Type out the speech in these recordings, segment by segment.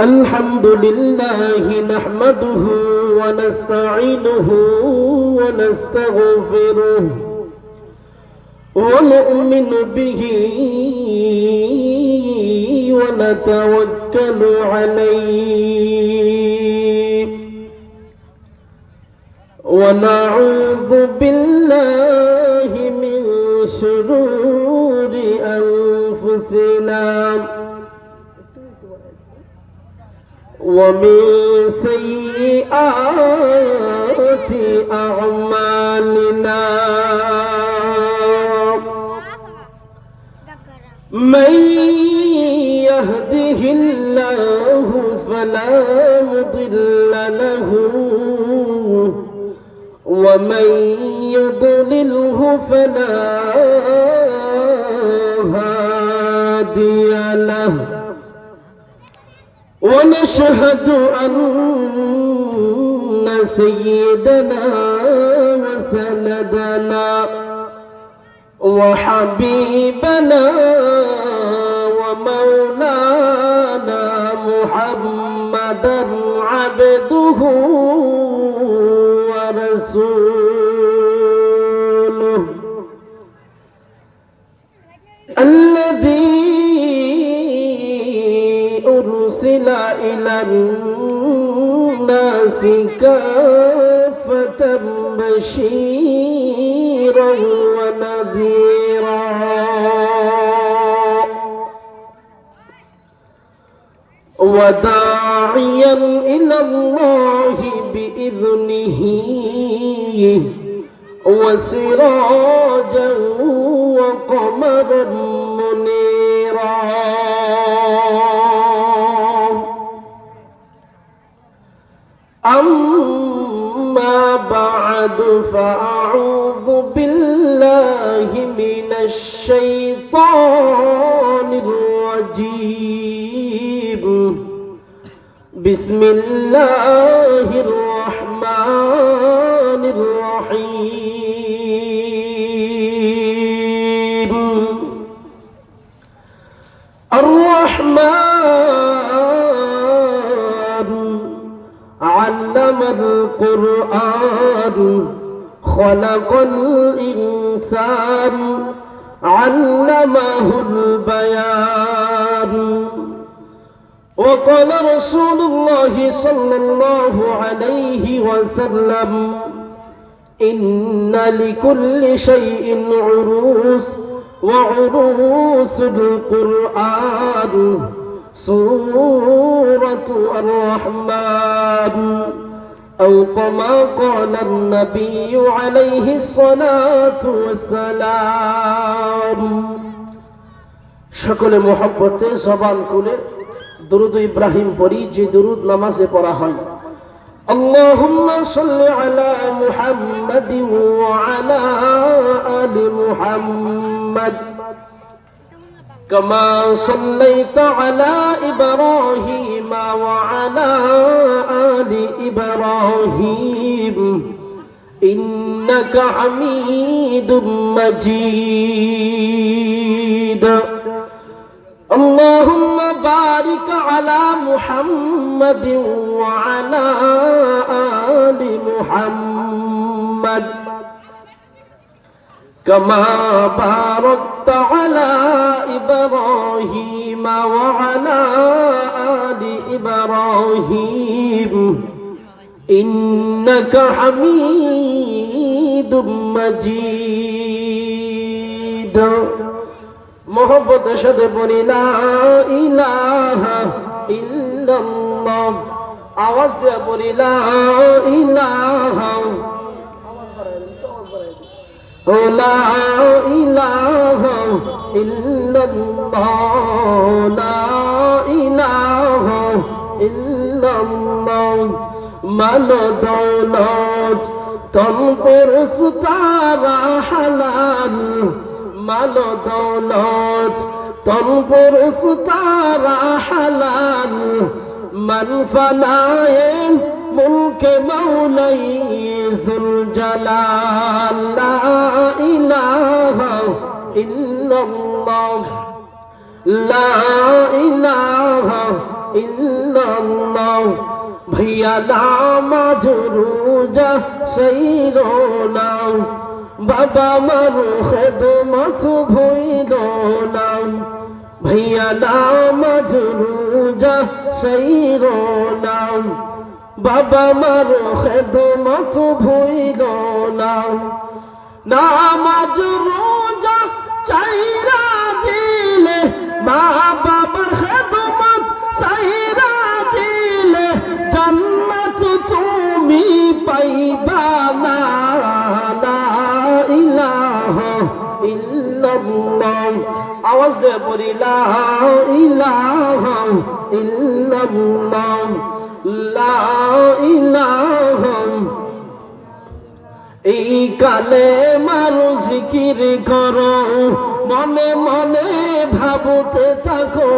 الحمد لله نحمده ونستعينه ونستغفره ونؤمن به ونتوكل عليه ونعوذ بالله من شرور أنفسنا ومن سيئات أعمالنا من يهده الله فلا مضل له ومن يضلله فلا هادي له ونشهد أن سيدنا وسندنا وحبيبنا ومولانا محمدا عبده ورسوله الذي أرسل إلى الناس كافة بشيرا ونذيرا وداعيا إلى الله بإذنه وسراجا وقمرا منيرا أما بعد فأعوذ بالله من الشيطان الرجيم بسم الله الرحمن الرحيم الرحمن علم القرآن خلق الإنسان علمه البيان وقال رسول الله صلى الله عليه وسلم إن لكل شيء عروس وعروس القرآن سورة الرحمن أو كما قال النبي عليه الصلاة والسلام সকলে মহব্বতে জবান খুলে দুরূদ ইব্রাহিম পড়ি যে দুরূদ নামাজে পড়া হয় আল্লাহুম্মা সাল্লি আলা মুহাম্মাদিন ওয়া আলা আলি মুহাম্মাদ كما صليت على إبراهيم وعلى آل إبراهيم إنك حميد مجيد اللهم بارك على محمد وعلى آل محمد كما باركت على إبراهيم وعلى آل إبراهيم إنك حميد مجيد محبت شد بني لا إله إلا الله آواز دے بني لا إله لا إله إلا الله لا إله إلا الله مال دولت تنقر ستارا حلال مال دولت تنقر ستارا حلال من فنائم ملك مولاي ذو الجلال لا إله إلا الله لا إله إلا ইল্লাল্লাহ ভাইয়া নামাজ রোজা সইরো না বাবা মার খেদমত ভুইলো না ভাইয়া নামাজ রোজা সইরো না বাবা মার খেদমত ভুইলো না নামাজ রোজা চাইরা দিলে মা বাবার খেদমত চাইরা দিলে জান্নাত তুমি পাইবা না লা ইলাহা ইল্লাল্লাহ আওয়াজ দিয়ে পড়ি লা ইলাহা ইল্লাল্লাহ লা ইলাহা এই কালে মারু জিকির করো মনে মনে ভাবতে থাকো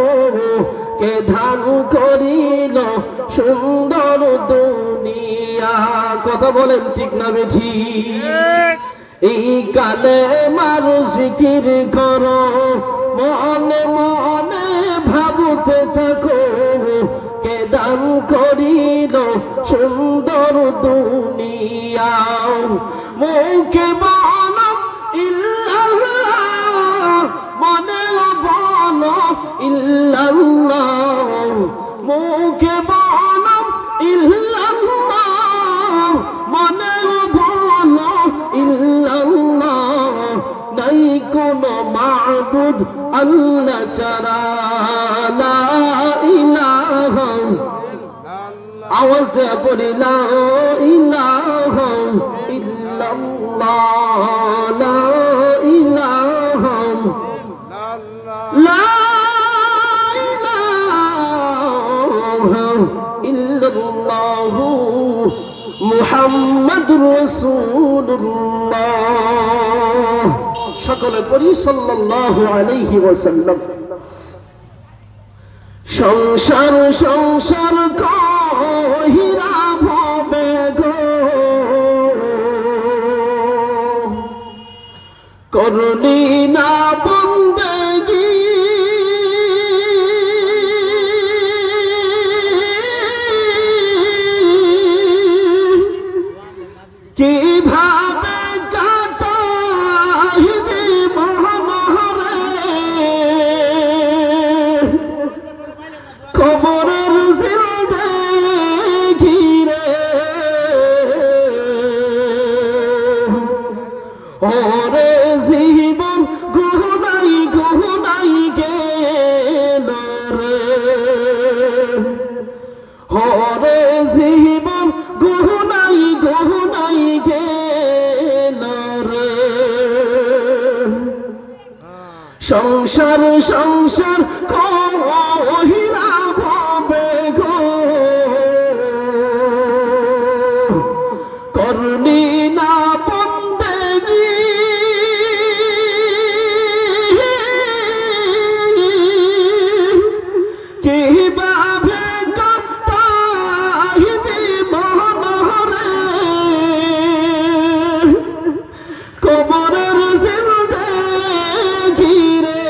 কে ধান করিল সুন্দর দুনিয়া কথা বলেন ঠিক না বেঠি এই কালে মারু জিকির করো মনে মনে ভাবতে থাকো কে দান করিল সুন্দর দুনিয়া মুখে বলো ইল্লাল্লাহ মনে বলো ইল্লাল্লাহ মুখে বলো ইল্লাল্লাহ মনে বলো ইল্লাল্লাহ নাই কোনো মাবুদ আল্লাহ ছাড়া লা ইলাহা আওয়াজ দিয়ে পড়ি লা ইলাহা ইল্লাল্লাহ লা ইলাহা লা ইলাহা ইল্লাল্লাহ মুহাম্মাদুর রাসূলুল্লাহ সকলে পড়ি সাল্লাল্লাহু আলাইহি ওয়াসাল্লাম সংসার সংসার কহিরা ভবে গো করলি না বন্দেগি কিভাবে কাটাইবি মহামহরে কবরের জিন্দেগি রে ওরে জীবন গুনাই গুনাই গেল রে ওরে জীবন গুনাই গুনাই গেল রে সংসার সংসার কহিরা ভবে গো করলি না বন্দেগি কিভাবে কাটাইবি মহামহরে কবরের জিন্দেগি রে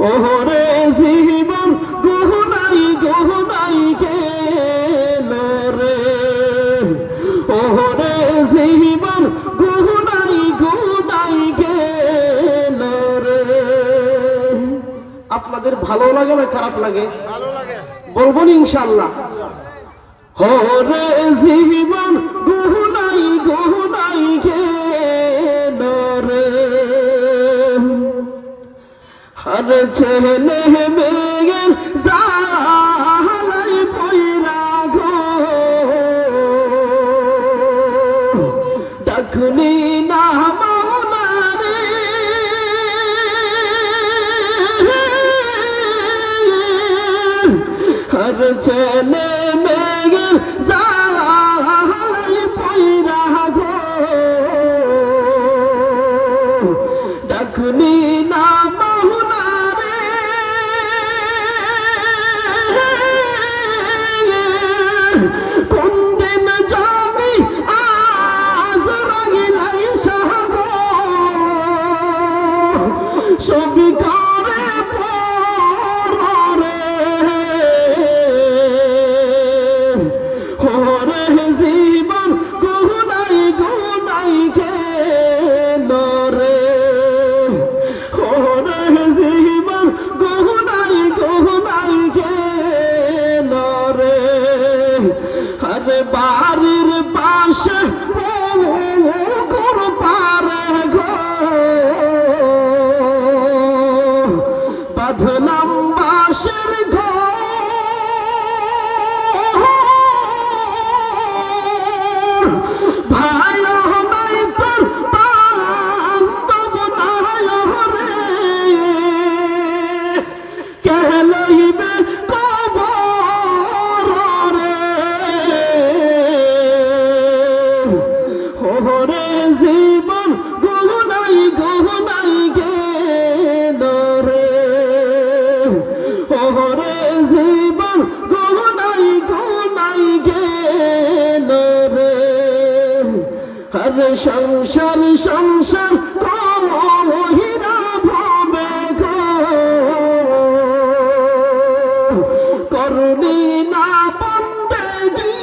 ওরে জীবন গুনাই গুনাই গেল রে ওরে জীবন গুনাই গুনাই গেল রে আপনাদের ভালো লাগে না খারাপ লাগে বলবো না ইনশাআল্লাহ ওরে জীবন গুনাই গুনাই গেল রে হর ছেলে মেয়ের জালাই পয়রা গো ডাকলি না মাওলা রে হর ছেলে মেয়ের জালাই পয়রা গো ডাকলি না মাওলা রে কোন দিন জানি আজরাইল সাহাগো সবই করে আরে বাড়ির পাশে পুকুর পারে গো বাঁধলাম বাঁশের ঘর ভাই নাই তোর বান্ধব নাই রে কে লইবে কবর রে ওরে জীবন গুনাই গুনাই গেল রে ওরে জীবন গুনাই গুনাই গেল রে আরে সংসার সংসার কহিরা ভবে গো করুণী না বন্দেগি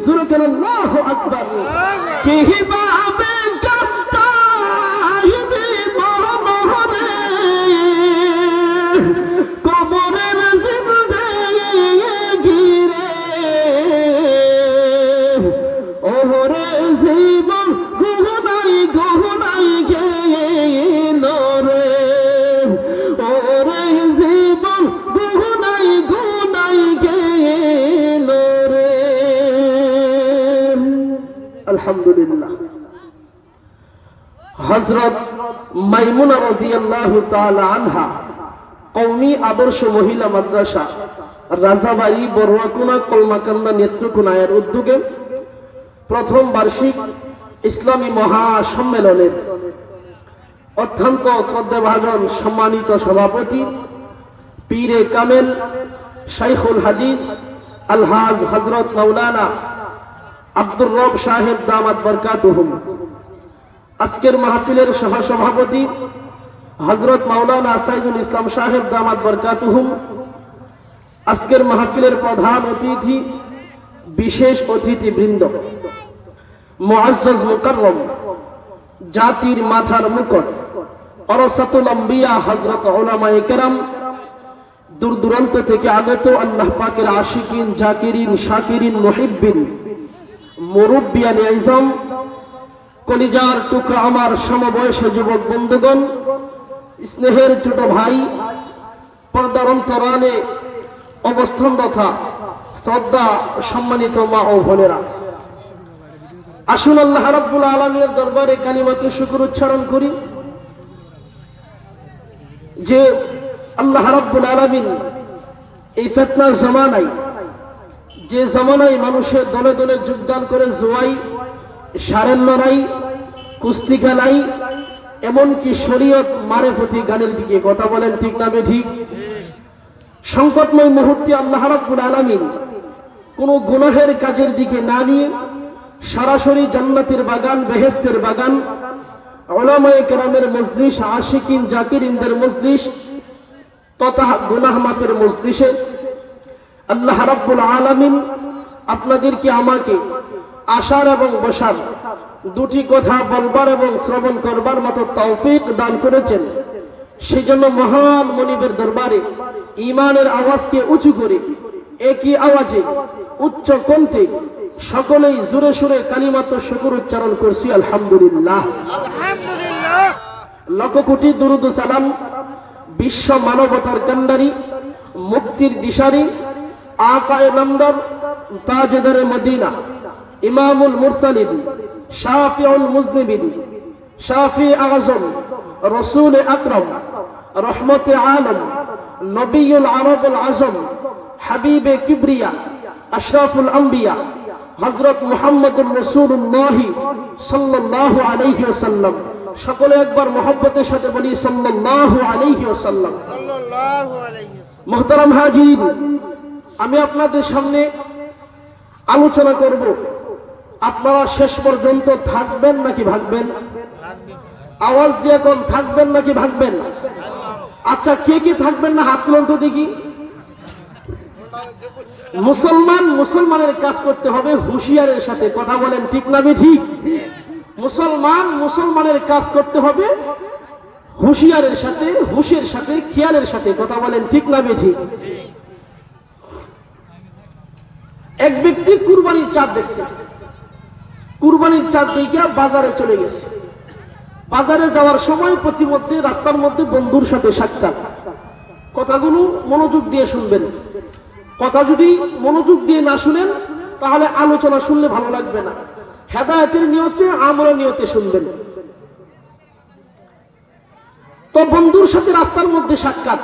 জোরে কেন আল্লাহু আকবার কিভাবে কাটাইবে মহরে কবরের জিন্দেগি রে ওরে জীবন গুনাই গুনাই গেল রে ওরে জীবন গুনাই গুনাই গেল রে আলহামদুলিল্লাহ হযরত মাইমুনা রাদিয়াল্লাহু তাআলা আনহা কওমি আদর্শ মহিলা মাদ্রাসা রাজাবাড়ি বড়ুয়াকুনা কলমাকান্দা নেত্রকোনায়ের উদ্যোগে প্রথম বার্ষিক ইসলামী মহাসম্মেলনের অত্যন্ত শ্রদ্ধাভাজন সম্মানিত সভাপতি পীরে কামেল শাইখুল হাদিস আলহাজ হযরত মাওলানা আব্দুর রব সাহেব দামাত বরকাতুহুম, আজকের মাহফিলের সহসভাপতি হযরত মাওলানা সাইদুল ইসলাম সাহেব দামাত বরকাতুহুম, আজকের মাহফিলের প্রধান অতিথি বিশেষ অতিথিবৃন্দ, মুআজ্জাজ মুকাররম জাতির মাথার মুকুট ওরাসাতুল আম্বিয়া হযরত উলামায়ে কেরাম, দূর দূরান্ত থেকে আগত আল্লাহ পাকের আশিকিন জাকিরিন শাকিরিন মুহিব্বিন মুরব্বিয়ান আযম, কলিজার টুকরা আমার সমবয়সী যুবক বন্ধুগণ, স্নেহের ছোট ভাই, পর্দার অন্তরালে অবস্থানরত শ্রদ্ধা সম্মানিত মা ও বোনেরা, আসুন আল্লাহ রাব্বুল আলামিনের দরবারে কালিমাতুশ শুকর উচ্চারণ করি যে আল্লাহ রাব্বুল আলামিন এই ফিতনার জামানায়, যে জামানায় মানুষের দলে দলে যোগদান করে জুয়াই, সারের লড়াই, কুস্তি খেলাই, এমনকি শরীয়ত মারেফতি গানের দিকে, কথা বলেন ঠিক না বেঠিক? সংকটময় মুহূর্তে আল্লাহ রাব্বুল আলামিন কোনো গুনাহের কাজের দিকে না নিয়ে সরাসরি জান্নাতের বাগান, বেহেশতের বাগান, উলামায়ে কেরামের মজলিস, আশিকিন জাকিরিনদের মজলিস তথা গুনাহ মাফের মজলিসে আল্লাহ রাব্বুল আলামিন আপনাদেরকে আমাকে আসার এবং বসার, দুটি কথা বলবার এবং শ্রবণ করবার মতো তৌফিক দান করেছেন। সেজন্য মহান মনিবের দরবারে ঈমানের আওয়াজকে উঁচু করে একই আওয়াজে উচ্চ কণ্ঠে সকলেই জোরে সোরে কালিমাতুশ শুকর উচ্চারণ করছি আলহামদুলিল্লাহ। আলহামদুলিল্লাহ। লক্ষ কোটি দুরূদ ও সালাম বিশ্ব মানবতার কান্ডারি, মুক্তির দিশারি, আকায়ে নামদার, তাজদারে মদিনা, ইমামুল মুরসালিন, শাফিউল মুজনিবিন, শাফি আযম, রাসূল আকরাম, রহমতে আলম, নবিয়ুল আরবুল আজম, হাবিবে কিবরিয়া, আশরাফুল আম্বিয়া হযরত মুহাম্মদুর রাসূলুল্লাহ সাল্লাল্লাহু আলাইহি ওয়াসাল্লাম, সকলে একবার মহব্বতের সাথে বলি সাল্লাল্লাহু আলাইহি ওয়াসাল্লাম। সাল্লাল্লাহু আলাইহি। মুহতারাম হাজিরিন, আমি আপনাদের সামনে আলোচনা করব, আপনারা শেষ পর্যন্ত থাকবেন নাকি ভাগবেন? আওয়াজ দিয়ে কোন থাকবেন নাকি ভাগবেন? আচ্ছা, কে কি থাকবেন না হাত তুলুন তো দেখি। মুসলমানের কাজ করতে হবে হুঁশিয়ারের সাথে, কথা বলেন ঠিক না ঠিক? মুসলমানের কাজ করতে হবে হুঁশিয়ারের সাথে, হুঁশের সাথে, খেয়ালের সাথে। কথা বলেন ঠিক না বেঠিক? এক ব্যক্তি কুরবানির চাঁদ দেখছে, কুরবানির চাঁদ দেখে বাজারে চলে গেছে। বাজারে যাওয়ার সময় প্রতিমধ্যে রাস্তার মধ্যে বন্ধুর সাথে সাক্ষাৎ। কথাগুলো মনোযোগ দিয়ে শুনবেন। কথা যদি মনোযোগ দিয়ে না শুনেন তাহলে আলোচনা শুনলে ভালো লাগবে না। হেদায়েতের নিয়তে, আমলের নিয়তে শুনবেন। তো বন্ধুর সাথে রাস্তার মধ্যে সাক্ষাৎ।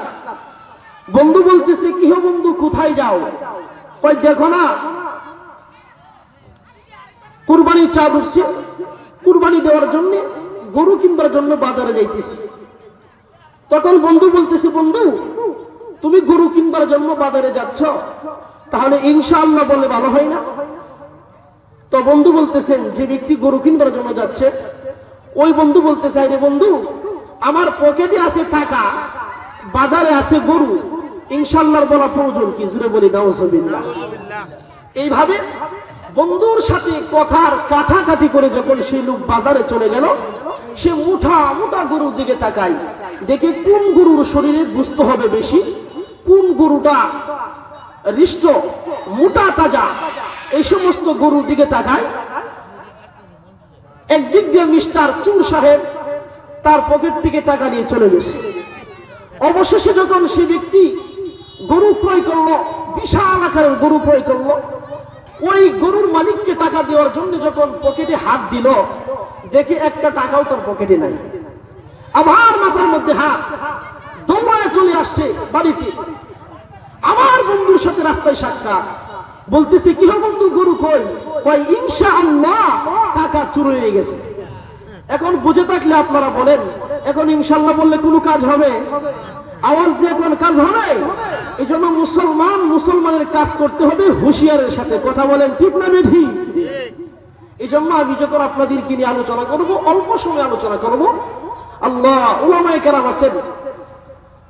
বন্ধু বলতেছে, কি হো বন্ধু, কোথায় যাও? কই দেখো না কুরবানির চাঁদ উঠছে, কুরবানি দেওয়ার জন্য, গরু কিনবার জন্য বাজারে যাইতেছি। তখন বন্ধু বলতেছে, বন্ধু তুমি গরু কিনবার জন্য বাজারে যাচ্ছ, তাহলে ইনশাআল্লাহ বলে ভালো হয় না? তো বন্ধু বলতেছেন, যে ব্যক্তি গরু কিনবার জন্য যাচ্ছে, ওই বন্ধু বলতেছে, আরে বন্ধু আমার পকেটে আছে টাকা, বাজারে আছে গরু, ইনশাআল্লাহ বলা প্রয়োজন কি? জুড়ে বলি নাউজুবিল্লাহ। এইভাবে বন্ধুর সাথে কথার কাটাকাটি করে যখন সেই লোক বাজারে চলে গেল, সে মুঠা মুঠা গরুর দিকে তাকায়, দেখে কোন গরুর শরীরে গুস্ত হবে বেশি, কোন গরুটা হৃষ্ট মোটা তাজা, এই সমস্ত গরুর দিকে তাকায়। একদিক দিয়ে মিস্টার চুর সাহেব তার পকেট থেকে টাকা নিয়ে চলে গেছে। অবশেষে যখন সে ব্যক্তি গরু ক্রয় করলো, বিশাল আকারের গরু ক্রয় করলো, ওই গরুর মালিককে টাকা দেওয়ার জন্য যখন পকেটে হাত দিল, দেখে একটা টাকাও তার পকেটে নাই। আবার মাথার মধ্যে হাত, দৌড়ায় চলে আসছে বাড়িতে। আমার বন্ধুর সাথে রাস্তায় সাক্ষাৎ, বলতেছে, কি হো বন্ধু গরু কই? কয় ইনশাআল্লাহ টাকা চুরি হয়ে গেছে। এখন বুঝে থাকলে আপনারা বলেন, এখন ইনশাআল্লাহ বললে কোনো কাজ হবে? আওয়াজ দিয়ে কোন কাজ হবে? এই জন্য মুসলমানের কাজ করতে হবে হুঁশিয়ারের সাথে। কথা বলেন ঠিক না বেঠিক? এই জন্য আমি যখন আপনাদেরকে নিয়ে আলোচনা করব, অল্প সময় আলোচনা করব। আল্লাহ উলামায়ে কেরাম আছেন,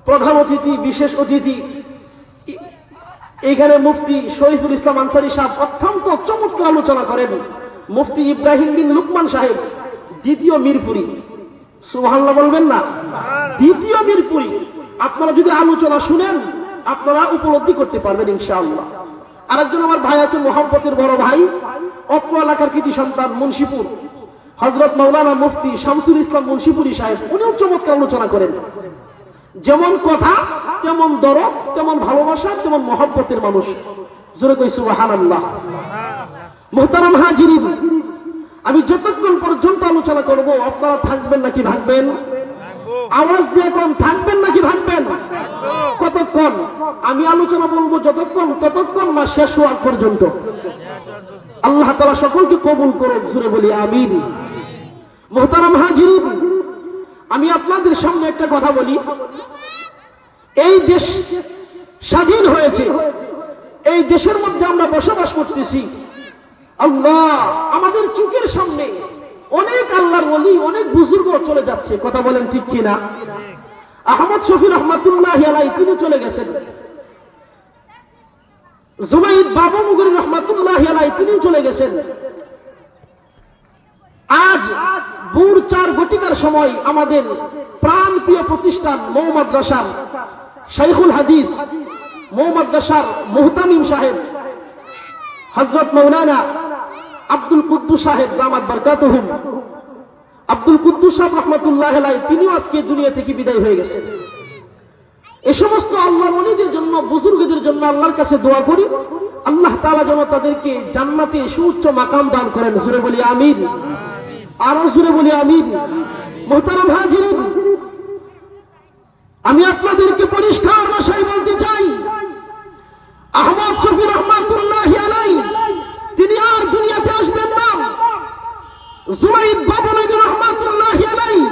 প্রধান অতিথি, বিশেষ অতিথি এইখানে মুফতি শরীফুল ইসলাম আনসারী সাহেব অত্যন্ত চমৎকার আলোচনা করেন। মুফতি ইব্রাহিম বিন লুকমান সাহেব, দ্বিতীয় মিরপুরি, সুবহানাল্লাহ বলবেন না? দ্বিতীয় মিরপুরি। আপনারা যদি আলোচনা শুনেন আপনারা উপলব্ধি করতে পারবেন ইনশাআল্লাহ। আরেকজন আমার ভাই আছে, মোহাম্মতের বড় ভাই, অত্র এলাকার কৃতি সন্তান, মুন্সিপুর, হযরত মাওলানা মুফতি শামসুল ইসলাম মুন্সিপুরি সাহেব, উনিও চমৎকার আলোচনা করেন। যেমন কথা তেমন দরদ, তেমন ভালোবাসা, তেমন মহব্বতের মানুষ। জোরে কই সুবহানাল্লাহ। মুহতারাম হাজিরিন, আমি যতক্ষণ পর্যন্ত আলোচনা করব আপনারা থাকবেন নাকি ভাগবেন? আওয়াজ দিয়ে কোন থাকবেন নাকি ভাগবেন? কতক্ষণ? আমি আলোচনা বলবো যতক্ষণ, ততক্ষণ না শেষ হওয়া পর্যন্ত। আল্লাহ তাআলা সকলকে কবুল করুন, জোরে বলি আমিন। মুহতারাম হাজিরিন, আমি আপনাদের সামনে একটা কথা বলি। এই দেশ স্বাধীন হয়েছে, এই দেশের মধ্যে আমরা বসবাস করতেছি। আল্লাহ আমাদের চোখের সামনে অনেক আল্লাহর ওলি, অনেক বুজুর্গ চলে যাচ্ছে। কথা বলেন ঠিক কিনা? আহমদ শফি রহমাতুল্লাহি আলাইহি তিনি চলে গেছেন। জুনাইদ বাবু মুগরি রহমাতুল্লাহি আলাইহি তিনি চলে গেছেন। আজ ভোর 4 ঘটিকার সময় আমাদের প্রাণ প্রিয় প্রতিষ্ঠান মৌ মাদ্রাসার শাইখুল হাদিস, মৌ মাদ্রাসার মুহতামিম সাহেব হযরত মাওলানা আব্দুল কুদ্দুস সাহেব দামাত বারকাতুহুম, আব্দুল কুদ্দুস সাহেব রাহমাতুল্লাহি আলাইহি তিনিও আজকে দুনিয়া থেকে বিদায় হয়ে গেছেন। এই সমস্ত আল্লাহর ওলিদের জন্য, বুজুর্গদের জন্য আল্লাহর কাছে দোয়া করি, আল্লাহ তাআলা যেন তাদেরকে জান্নাতে সুউচ্চ মাকাম দান করেন। জোরে বলি আমিন, আরো জোরে বলি আমিন। মুহতারাম হাজিরিন, আমি আপনাদেরকে পরিষ্কার ভাষায় বলতে চাই, আহমদ শফি রহমাতুল্লাহি আলাইহি তিনি আর দুনিয়াতে আসবেন না। জুনাইদ বাবু নগরী রহমাতুল্লাহি আলাইহি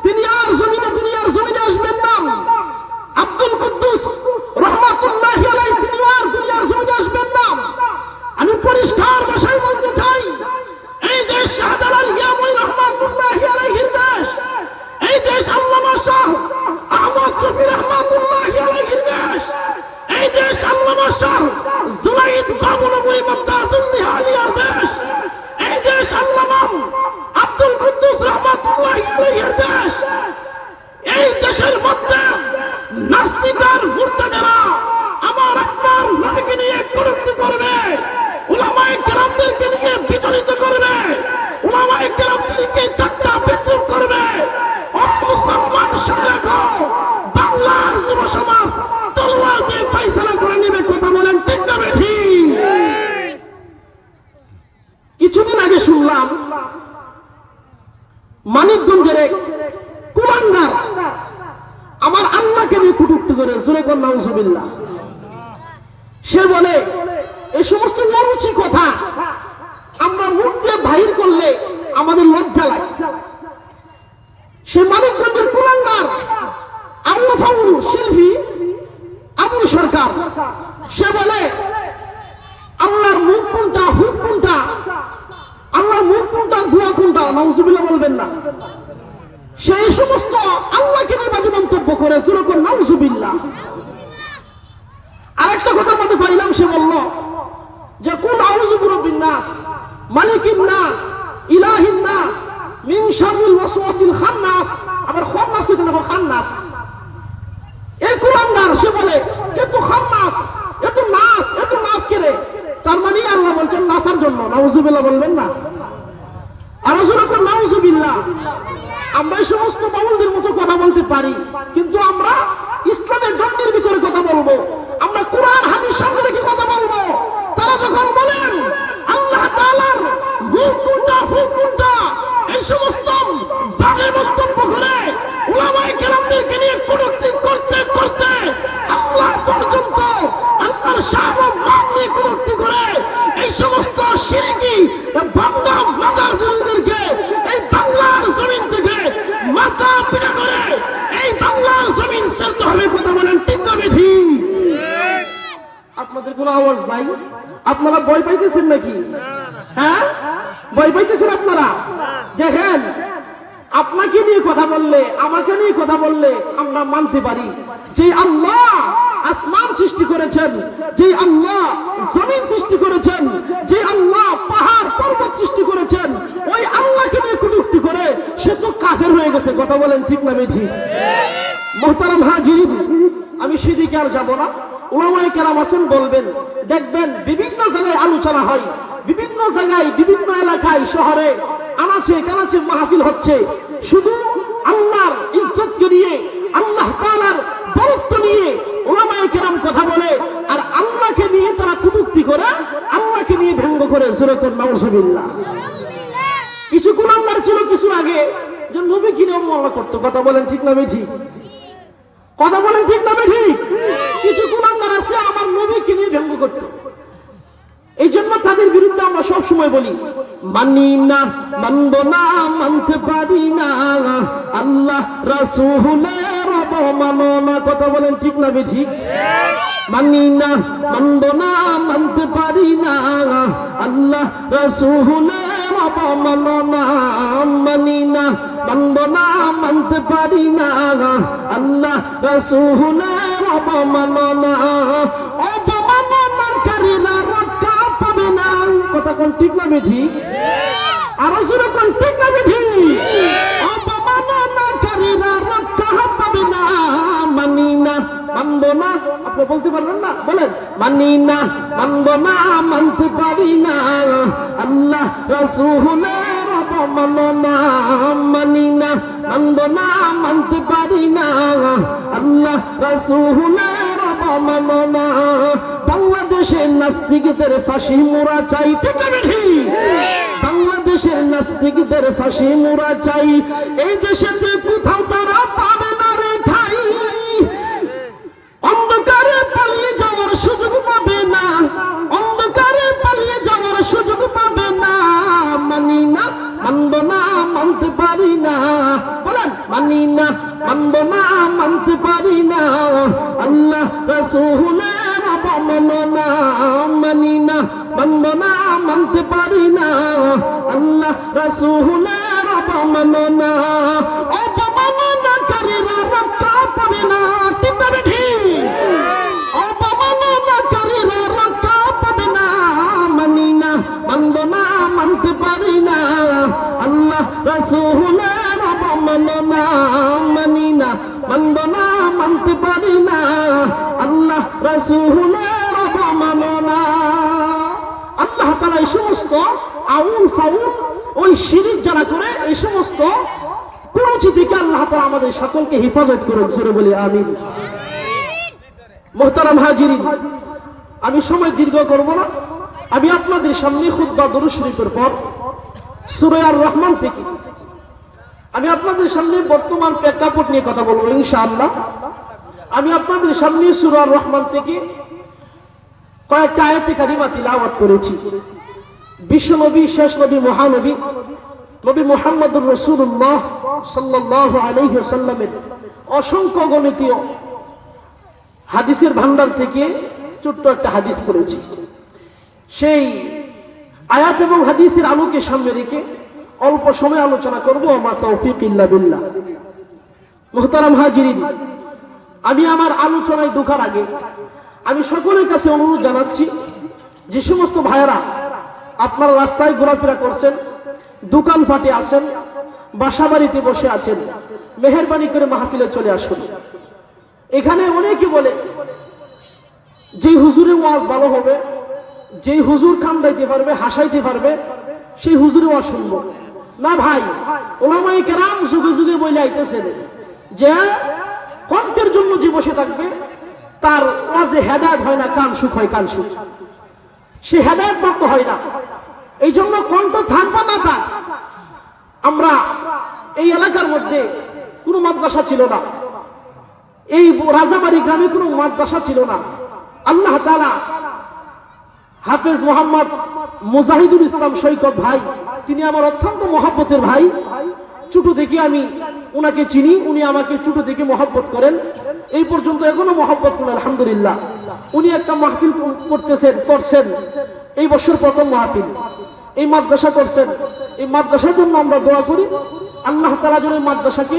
তিনি আর দুনিয়ার জমিনে আসবেন না। আব্দুল কুদ্দুস রহমাতুল্লাহি আলাইহি তিনি আর দুনিয়ার জমিনে আসবেন না। আমি পরিষ্কার ভাষায় বলতে চাই, এই দেশ শাহজালাল ইয়ামুনি রহমাতুল্লাহি আলাইহির দেশ, এই দেশ আল্লামা শাহ আহমদ শফি রহমাতুল্লাহি আলাইহির দেশ, এই দেশ আল্লামা শাহ জুনাইদ বাবু নগরী মুমতাজুল নিহালিয়ার দেশ, এই দেশ আল্লামা আব্দুল কুদ্দুস রহমাতুল্লাহি কিছুদিন আগে শুনলাম মানিকগঞ্জের এক কুলাঙ্গার আমার আল্লাহকে নিয়ে কটূক্তি করে, জোরে কর নাউজুবিল্লাহ। সে বলে এই সমস্ত নরুচি কথা আমরা মুখ দিয়ে বাহির করলে আমাদের লজ্জা লাগে। সে মানিকগঞ্জের কুলাঙ্গার আবুল ফাউল শিল্পী আবুল সরকার, সে বলে আল্লাহর মুখ কোনটা, হুক কোনটা, আল্লাহর মুখ কোনটা, গুয়া কোনটা, নাউজুবিল্লাহ বলবেন না। সেই সমস্ত আল্লাহকে নিয়ে বাজে মন্তব্য করে, জোরে কর নাউজুবিল্লাহ। আরেকটা কথার মধ্যে পাইলাম, সে বলল যে কুল আউযু বিরাব্বিন নাস মালিকিন নাস ইলাহিন নাস মিন শাররিল ওয়াসওয়াসিল খান্নাস। আবার খান্নাস কইতে না, খান্নাস। এই কুলাঙ্গার সে বলে এত খান্নাস, এত নাস কে রে? তার মানে আল্লাহ বলছেন নাসার জন্য। নাউজুবিল্লাহ বলবেন না, আর জোরে কর নাউজুবিল্লাহ। আমরা এই সমস্ত বাউলদের মতো কথা বলতে পারি, কিন্তু আমরা ইসলামের গণ্ডির ভিতরে কথা বলবো, আমরা কোরআন হাদিস সামনে রেখে কথা বলবো। তারা যখন বলেন আল্লাহ তাআলার মুখ কোনটা, ফুক কোনটা, এই সমস্ত বাজে মন্তব্য করে উলামায়ে কেরামদেরকে নিয়ে কটূক্তি করতে করতে আল্লাহ পর্যন্ত আল্লাহর শান ও মান নিয়ে কটূক্তি করে এই সমস্ত শিরকি বান্দা মাজার পূজারীদেরকে এই বাংলার জমিন থেকে মাথা পিটা করে এই বাংলার জমিন ছেড়তে হবে। কথা বলেন ঠিক না ঠিক? আপনাদের কোনো আওয়াজ নাই? আপনারা ভয় পাইতেছেন নাকি? হ্যাঁ, ভয় পাইতেছেন আপনারা? দেখেন, আপনাকে নিয়ে কথা বললে, আমাকে নিয়ে কথা বললে আমরা মানতে পারি যে আল্লাহ আসমান সৃষ্টি করেছেন, যে আল্লাহ জমিন সৃষ্টি করেছেন, যে আল্লাহ পাহাড় পর্বত সৃষ্টি করেছেন, ওই আল্লাহকে নিয়ে কটূক্তি করে সে তো কাফের হয়ে গেছে। কথা বলেন ঠিক না ঠিক? মুহতারাম হাজিরিন, আমি সেদিকে আর যাব না। উলামায়ে কেরাম আছেন, বলবেন, দেখবেন বিভিন্ন জায়গায় আলোচনা হয়, বিভিন্ন জায়গায়, বিভিন্ন এলাকায়, শহরে আনাচে কানাচে মাহফিল হচ্ছে, শুধু আল্লাহর ইজ্জতকে নিয়ে, আল্লাহ তাআলার বরত্ব নিয়ে উলামায়ে কেরাম কথা বলে, আর আল্লাহকে নিয়ে তারা কটূক্তি করে, আল্লাহকে নিয়ে ব্যঙ্গ করে। জোরে কর নাউজুবিল্লাহ। কিছু কুলাঙ্গার ছিল কিছু আগে যে নবী কিনে মওলা করতো। কথা বলেন ঠিক না ঠিক? কথা বলেন ঠিক না ঠিক? কিছু কুলাঙ্গার আছে আমার নবীকে নিয়ে ব্যঙ্গ করতো। এই জন্য তাদের বিরুদ্ধে আমরা সব সময় বলি মানি না, মানব না, মানতে পারি না, আল্লাহ রাসূলের অবমাননা। কথা বলেন ঠিক না ঠিক? মানি না, মানব না, মানতে পারি না, আল্লাহ রাসূলের অবমাননা। মানি না, মানব না, মানতে পারি না, আল্লাহ রাসূলের অবমাননা। অবমাননাকারীরা রক্ষা পাবে না। কথা কোন ঠিক না ঠিক? আর জোরে কোন ঠিক না ঠিক? অবমাননাকারীরা রক্ষা পাবে না। মানি না, মানব না। আপনি বলতে পারবেন না? বলেন মানি না, মানব না, মানতে পারি না, আল্লাহ রাসূলের অবমাননা। মানি না, মানব না, মানতে পারি না, আল্লাহ রাসূলের অবমাননা। বাংলাদেশের নাস্তিকদের ফাঁসি মোরা চাই। ঠিক না ঠিক? বাংলাদেশের নাস্তিকদের ফাঁসি মোরা চাই। এই দেশেতে কোথাও তারা পাবে না রে ঠাই। অন্ধকারে পালিয়ে যাওয়ার সুযোগ পাবে না, অন্ধকারে পালিয়ে যাওয়ার সুযোগ পাবে না। মানি না, মানব না, মানতে পারি না। বলেন মানি না, মানব না, মানতে পারি না, আল্লাহ রাসূলের অবমাননা। মানি না, মানব না, মানতে পারি না, আল্লাহ রাসূলের অবমাননা। অবমাননাকারীরা রক্ষা পাবে না। ঠিক না ঠিক? অবমাননাকারীরা রক্ষা পাবে না। মানি না, মানব না, মানতে পারি না, আল্লাহ রাসূলের অবমাননা। মানি না, মানব না, মানতে পারি না, আল্লাহ রাসূলের অবমাননা। আল্লাহ তাআলা এই সমস্ত আউল ফাউল, ওই শিরক যারা করে, এই সমস্ত কুরুচি থেকে আল্লাহ তাআলা আমাদের সকলকে হেফাজত করুন। জোরে বলি আমিন। মুহতারাম হাজিরিন, আমি সময় দীর্ঘ করব না, আমি আপনাদের সামনে খুতবা দরুদ শরীফের পর সূরা আর রহমান থেকে আমি আপনাদের সামনে বর্তমান প্রেক্ষাপট নিয়ে কথা বলবো ইনশাআল্লাহ। আমি আপনাদের সামনে সূরা আর রহমান থেকে কয়েকটা আয়াতে কারিমা তিলাওয়াত করেছি। বিশ্বনবী, শেষ নবী, মহানবী নবী মুহাম্মদুর রাসূলুল্লাহ সাল্লাল্লাহু আলাইহি ওয়াসাল্লামের অসংখ্য গণিতীয় হাদিসের ভান্ডার থেকে ছোট্ট একটা হাদিস পড়েছি। সেই আয়াত এবং হাদিসের আলোকে সামনে রেখে অল্প সময় আলোচনা করব। আমা তৌফিক ইল্লা বিল্লাহ। মুহতারাম হাজিরিন, আমি আমার আলোচনায় ঢোকার আগে আমি সকলের কাছে অনুরোধ জানাচ্ছি, যে সমস্ত ভাইয়েরা আপনারা রাস্তায় ঘোরাফেরা করছেন, দোকানপাটে আছেন, বাসা বাড়িতে বসে আছেন, মেহেরবানি করে মাহফিলে চলে আসুন। এখানে অনেকে বলে যে হুজুরের ওয়াজ ভালো হবে, যে হুজুর কান্দাইতে পারবে, হাসাইতে পারবে, সেই হুজুরের ওয়াজ শুনবো না। ভাই, ওলামায়ে কেরাম যুগে যুগে বলে আইতেছেন যে কণ্ঠের জন্য যে বসে থাকবে তার ওয়াজে হেদায়েত হয় না, কান সুখ হয়, কান সুখ, সে হেদায়েত প্রাপ্ত হয় না। এই জন্য কণ্ঠ থাকবে না তার। আমরা এই এলাকার মধ্যে কোনো মাদ্রাসা ছিল না, এই রাজাবাড়ি গ্রামে কোনো মাদ্রাসা ছিল না। আল্লাহ তাআলা হাফেজ মোহাম্মদ মুজাহিদুল ইসলাম সৈকত ভাই, তিনি আমার অত্যন্ত মহব্বতের ভাই। ছোট থেকে আমি উনাকে চিনি, উনি আমাকে ছোট থেকে মহব্বত করেন, এই পর্যন্ত এখনো মহব্বত করেন আলহামদুলিল্লাহ। উনি একটা মাহফিল করছেন, এই বছর প্রথম মাহফিল এই মাদ্রাসা করছেন। এই মাদ্রাসার জন্য আমরা দোয়া করি, আল্লাহ তাআলা যেন এই মাদ্রাসাকে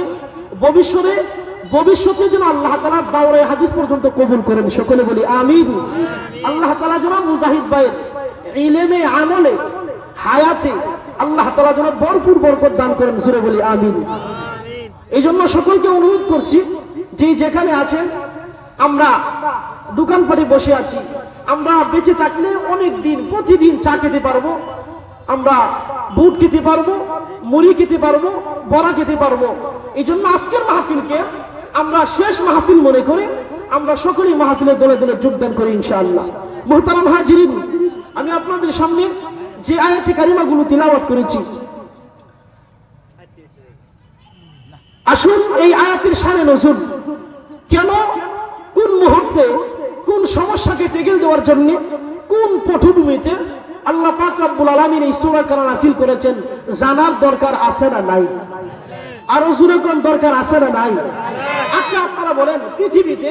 ভবিষ্যতে যেন আল্লাহ তাআলা দাওরে হাদিস পর্যন্ত কবুল করেন, সকলে বলি আমিন। আল্লাহ তাআলা যেন মুজাহিদ ভাইয়ের ইলমে, আমলে, হায়াতে আল্লাহ তাআলা যেন ভরপুর বরকত দান করেন, জোরে বলি আমিন। এই জন্য সকলকে অনুরোধ করছি, যে যেখানে আছেন, আমরা দোকানপাটে বসে আছি, আমরা বেঁচে থাকলে অনেক দিন প্রতিদিন চা খেতে পারবো, আমরা বুট খেতে পারবো, মুড়ি খেতে পারবো, বড়া খেতে পারবো। এই জন্য আজকের মাহফিলকে আমরা শেষ মাহফিল মনে করে আমরা সকলেই মাহফিলে দলে দলে যোগদান করি ইনশাআল্লাহ। মুহতারাম হাজিরিন, আমি আপনাদের সামনে যে আয়াতে কারিমাগুলো তিলাওয়াত করেছি, আসুন এই আয়াতের শানে নজুল, কেন, কোন মুহূর্তে, কোন সমস্যাকে টেকেল দেওয়ার জন্য, কোন পটভূমিতে আল্লাহ পাক রব্বুল আলামিন এই সূরা কারিমা নাযিল করেছেন, জানার দরকার আছে না নাই? আরো জোরে কোন দরকার আছে না নাই? আচ্ছা, আপনারা বলেন, পৃথিবীতে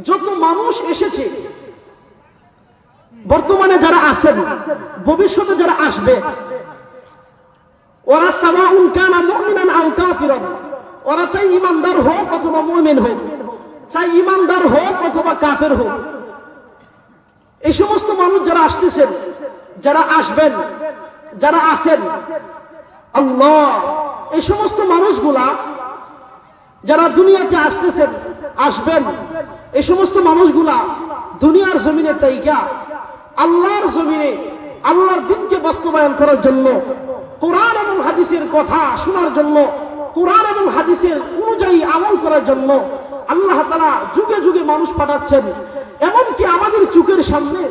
যত মানুষ এসেছে, বর্তমানে যারা আছেন, ভবিষ্যতে যারা আসবে, ওরা সাওয়াউন কানা মুমিনান আও কাফিরান, ওরা চাই ঈমানদার হোক অথবা মুমিন হোক, চাই ঈমানদার হোক অথবা কাফের হোক, এই সমস্ত মানুষ যারা আসতেছেন, যারা আসবেন, যারা আছেন, আল্লাহ এই সমস্ত মানুষগুলা যারা দুনিয়াতে আসতেছেন, আসবেন, এই সমস্ত মানুষগুলা দুনিয়ার জমিনে তাইকা আল্লাহর জমিনে আল্লাহর দ্বীনকে বাস্তবায়ন করার জন্য, কোরআন এবং হাদিসের কথা শোনার জন্য, কোরআন এবং হাদিসের অনুযায়ী আমল করার জন্য আল্লাহ তাআলা যুগে যুগে মানুষ পাঠাচ্ছেন। এমনকি আমাদের চোখের সামনে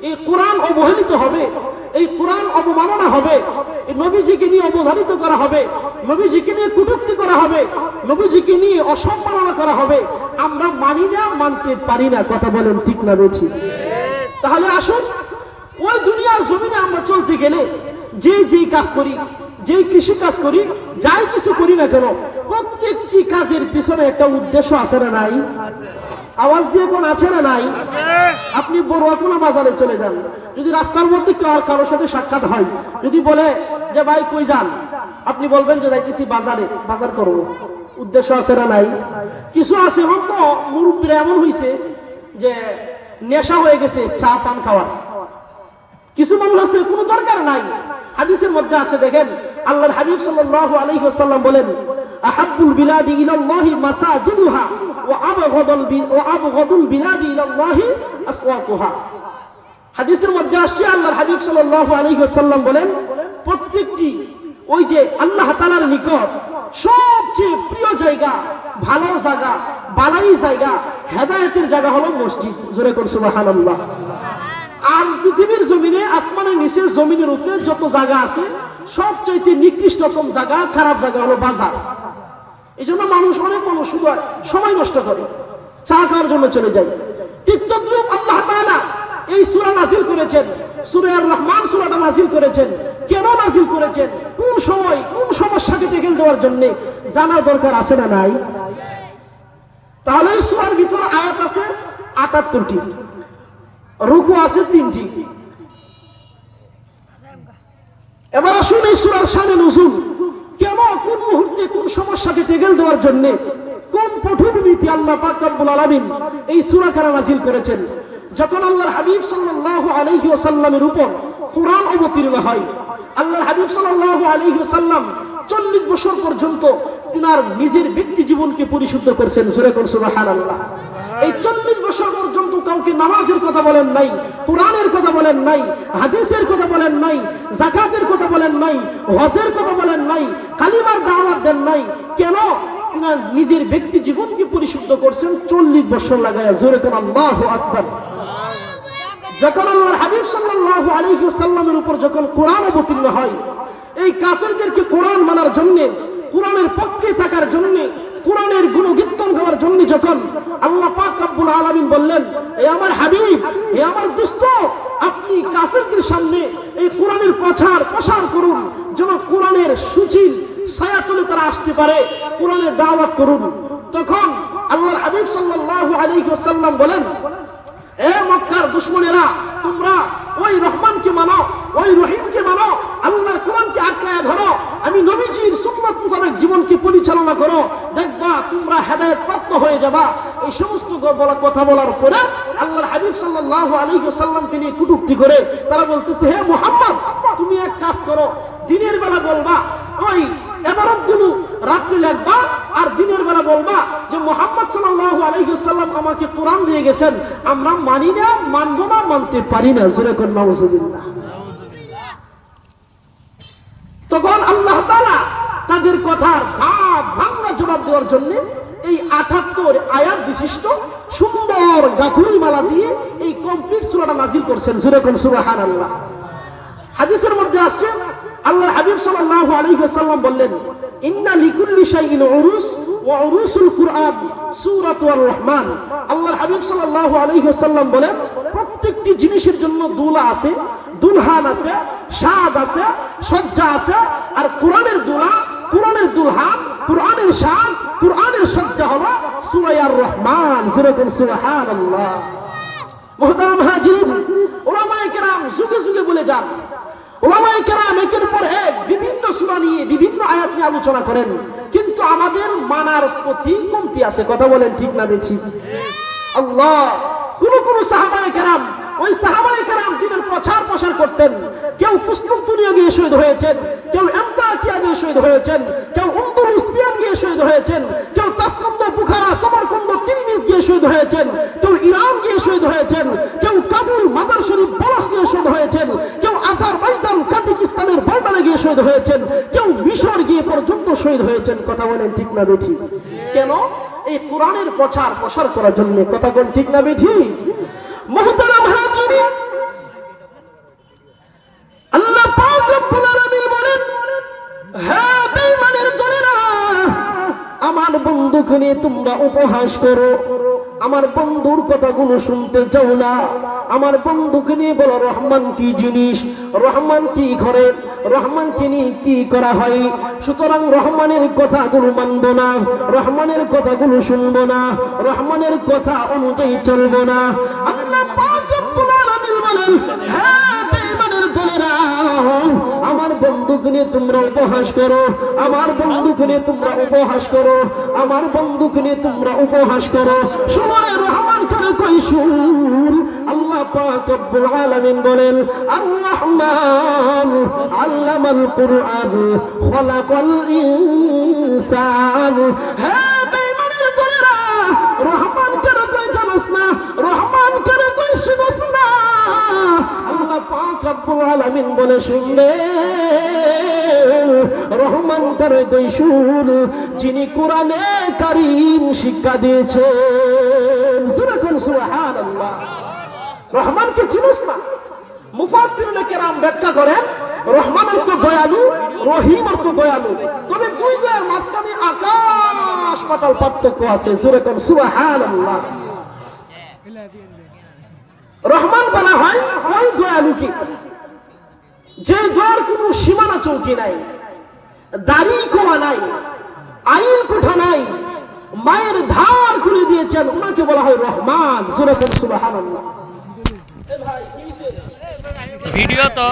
এই কোরআন অবহেলিত হবে, এই কোরআন অবমাননা হবে, এই নবীজিকে নিয়ে অবধারিত করা হবে, নবীজিকে নিয়ে কটূক্তি করা হবে, নবীজিকে নিয়ে অসম্মাননা করা হবে। আমরা মানি না, মানতে পারি না, কথা বলেন ঠিক না বেঠি? তাহলে আসুন, ওই দুনিয়ার জমিনে আমরা চলতে গেলে যেই কাজ করি, যেই কৃষি কাজ করি, যাই কিছু করি না কেন, প্রত্যেকটি কাজের পিছনে একটা উদ্দেশ্য আছে না নাই? আওয়াজ দিয়ে কোন আছে না নাই? আপনি বড়ুয়া কোনো বাজারে চলে যান, যদি রাস্তার মধ্যে কারোর সাথে সাক্ষাৎ হয়, যদি বলে যে ভাই কই যান, আপনি বলবেন যে যাইতেছি বাজারে, বাজার করবো। উদ্দেশ্য আছে না নাই? কিছু আছে হয়তো মুরব্বীরা এমন হয়েছে যে নেশা হয়ে গেছে চা পান খাওয়ার, কিছু মানুষ আছে কোনো দরকার নাই। হাদিসের মধ্যে আছে, দেখেন আল্লাহর হাবিব সাল্লাল্লাহু আলাইহি ওয়াসাল্লাম বলেন, আহাব্বুল বিলাদি ইলাল্লাহি মাসাজিদুহা ওয়া আবগাদুল বিলাদি ইলাল্লাহি আসওয়াকুহা। হাদিসের মধ্যে আসছে, আল্লাহর হাবিব সাল্লাল্লাহু আলাইহি ওয়াসাল্লাম বলেন, প্রত্যেকটি ওই যে আল্লাহ তাআলার নিকট সবচেয়ে প্রিয় জায়গা, ভালো জায়গা, বালাই জায়গা, হেদায়েতের জায়গা হলো মসজিদ। জোরে কোন সুবহানাল্লাহ। আর পৃথিবীর জমিনে, আসমানের নিচে, জমিনের উপরে যত জায়গা আছে সবচাইতে নিকৃষ্টতম জায়গা, খারাপ জায়গা হলো বাজার। এই জন্য অনেক মানুষ শুধু সময় নষ্ট করে, চা খাওয়ার জন্য চলে যায়। ঠিক তদ্রূপ আল্লাহ তাআলা এই সূরা নাযিল করেছেন, সূরা আর রহমান সূরাটা নাযিল করেছেন। কেন নাযিল করেছেন, কোন সময়, কোন সমস্যাকে টেকেল দেওয়ার জন্য জানার দরকার আছে না নাই? তাহলে এই সূরার ভিতর আয়াত আছে ৭৮টি, রুকু আছে ৩টি। এবার আসুন এই সূরার শানে নুজুল, কেন, কোন মুহূর্তে, কোন সমস্যাকে টেকেল দেওয়ার জন্য, কোন পটভূমিতে আল্লাহ পাক রব্বুল আলামিন এই সূরা কারা নাযিল করেছেন। যখন আল্লাহর হাবিব সাল্লাল্লাহু আলাইহি ওয়াসাল্লামের উপর কুরআন অবতীর্ণ হয়, আল্লাহর হাবিব সাল্লাল্লাহু আলাইহি ওয়াসাল্লাম 40 বছর পর্যন্ত তিনার নিজের ব্যক্তি জীবনকে পরিশুদ্ধ করেছেন। সূরা সুবহানাল্লাহ। এই 40 বছর পর্যন্ত কাউকে নামাজের কথা বলেন নাই, কুরআনের কথা বলেন নাই, হাদিসের কথা বলেন নাই, যাকাতের কথা বলেন নাই, হজের কথা বলেন নাই, কালিমার দাওয়াত দেন নাই। কেন? তিনার নিজের ব্যক্তি জীবনকে পরিশুদ্ধ করছেন 40 বছর লাগায়া। জোরে কোন আল্লাহু আকবার। যখন আল্লাহর হাবিব সাল্লাল্লাহু আলাইহি ওয়াসাল্লামের উপর যখন কোরআন অবতীর্ণ হয়, এই কাফেরদেরকে কোরআন মানার জন্য, কোরআনের পক্ষে থাকার জন্য, কোরআনের গুণকীর্তন গাওয়ার জন্য যখন আল্লাহ পাক রব্বুল আলামিন বললেন, এ আমার হাবিব, এ আমার দোস্ত, আপনি কাফেরদের সামনে এই কোরআনের প্রসার করুন, যেন কোরআনের সুচিল ছায়াতলে তারা আসতে পারে, কোরআনের দাওয়াত করুন। তখন আল্লাহর হাবিব সাল্লাল্লাহু আলাইহি ওয়াসাল্লাম বলেন, এ মক্কার দুশমনেরা, তোমরা ওই রহমানকে মানো, ওই রহিমকে মানো, আল্লাহর কোরআনকে আঁকড়ায় ধরো, আমি নবীজির সুন্নাত মোতাবেক জীবনকে পরিচালনা করো, দেখবা তোমরা হেদায়েত প্রাপ্ত হয়ে যাবা। এই সমস্ত কথা বলার পরে আল্লাহর হাবিব সাল্লাল্লাহু আলাইহি ওয়াসাল্লামকে নিয়ে কটূক্তি করে তারা বলতেছে, হে মুহাম্মদ, তুমি এক কাজ করো, দিনের বেলা বলবা ওই ইবাদতগুলো রাত্রে লিখবা, আর দিনের বেলা বলবা যে মুহাম্মদ সাল্লাল্লাহু আলাইহি ওয়াসাল্লাম আমাকে কোরআন দিয়ে গেছেন, আমরা মানি না, মানবো না, মানতে পারি না। জোরে কোন নাউজুবিল্লাহ। তখন আল্লাহ তাআলা তাদের কথার ভাঙা জবাব দেওয়ার জন্য এই ৭৮ আয়াত বিশিষ্ট সুন্দর গাথুরি মালা দিয়ে এই কমপ্লিট সূরাটা নাযিল করেছেন। জোরে কোন সুবহানাল্লাহ। হাদিসের মধ্যে আসছে, আল্লাহর হাবিব সাল্লাল্লাহু আলাইহি ওয়াসাল্লাম বললেন, ইন্না লিকুল্লি শাইইন উরুস ওয়া উরুসুল কুরআন সূরাতুর রহমান। আল্লাহর হাবিব সাল্লাল্লাহু আলাইহি ওয়াসাল্লাম বলেন, প্রত্যেকটি জিনিসের জন্য দুলা আছে, দুলহান আছে, সাজ আছে, সজ্জা আছে। আর কোরআনের দুলা, কোরআনের দুলহান, কোরআনের সাজ, কোরআনের সজ্জা হলো সূরা আর রহমান। জোরে কোন সুবহানাল্লাহ। মুহতারাম হাজিরিন, উলামায়ে কেরাম যুগে যুগে বলে যান, উলামায়ে কেরাম একের পর এক বিভিন্ন সূরা নিয়ে, বিভিন্ন আয়াত নিয়ে আলোচনা করেন, কিন্তু আমাদের মানার প্রতি কমতি আছে। কথা বলেন ঠিক না বেঠিক? আল্লাহ, কোন সাহাবায়ে কেরাম, ওই সাহাবায়ে কেরাম দিনের প্রসার করতেন। কেউ কুস্তুনতুনিয়া গিয়ে শহীদ হয়েছেন, কেউ আন্তাকিয়া গিয়ে শহীদ হয়েছেন, কেউ আন্দলুস স্পেন গিয়ে শহীদ হয়েছেন, কেউ তাসকন্দ, বুখারা, সমরকন্দ, তিরমিজ গিয়ে শহীদ হয়েছেন, কেউ ইরান গিয়ে শহীদ হয়েছেন, কেউ কাবুল, মাজার শরীফ, বলখ গিয়ে শহীদ হয়েছেন, কেউ আজারবাইজান, কাজাকিস্তানের বালদারে গিয়ে শহীদ হয়েছেন, কেউ মিশর গিয়ে পর্যন্ত শহীদ হয়েছেন। কথা বলেন ঠিক না বেঠিক? কেন? এই কোরআনের প্রসার করার জন্য। কথা বলেন ঠিক না বেঠিক? মুহতারাম হাজিরিন, আল্লাহ পাক রব্বুল আলামিন বলেন, হে বেঈমানের দলেরা, আমার বন্ধুকে নিয়ে তোমরা উপহাস করো, আমার বন্ধুর কথাগুলো শুনতে চাও না। আমার বন্ধুকে নিয়ে বলো রহমান কি জিনিস, রহমান কি ঘরে, রহমানকে নিয়ে কি করা হয়। সুতরাং রহমানের কথাগুলো মানব না, রহমানের কথাগুলো শুনবো না, রহমানের কথা অনুযায়ী চলবো না। আল্লাহ পাক রব্বুল আলামিন বলেন, হ্যাঁ বেঈমানের দলেরা, আমার বন্ধুকে নিয়ে তোমরা উপহাস করো, আমার বন্ধুকে নিয়ে তোমরা উপহাস করো, আমার বন্ধুকে নিয়ে তোমরা উপহাস করো। সময় রহমান করে কই সুর। আল্লাহ পাক রব্বুল আলামিন বলেন, আর রহমান আল্লামাল কুরআন খলাকাল ইনসান। হ্যাঁ বেঈমানের দলেরা, রহমান করে কই জানোস না, রহমান করে কই শুনোস না। আল্লাহ পাক রব্বুল আলামিন বলে, শুনলে রহমান করে কই শুন, যিনি কোরআনে কারীম শিক্ষা দিয়েছেন। সুবহানাল্লাহ। রহমানকে চিনিস না? মুফাসসিরুনে কেরাম ব্যাখ্যা করেন রহমান অর্থ দয়ালু, রহিম অর্থ দয়ালু। তবে দুই দয়ার মাঝখানে আকাশ পাতাল পার্থক্য আছে। জোরে কোন সুবহানাল্লাহ। রহমান বলা হয় ওই দয়ালুকে যে দয়ার কোনো সীমানা চৌকি নাই, দাড়ি কমা নাই, আইল কোঠা নাই, মায়ের ধার খুলে দিয়েছেন, ওনাকে বলা হয় রহমান। জোরে কোন সুবহানাল্লাহ। ভিডিও তো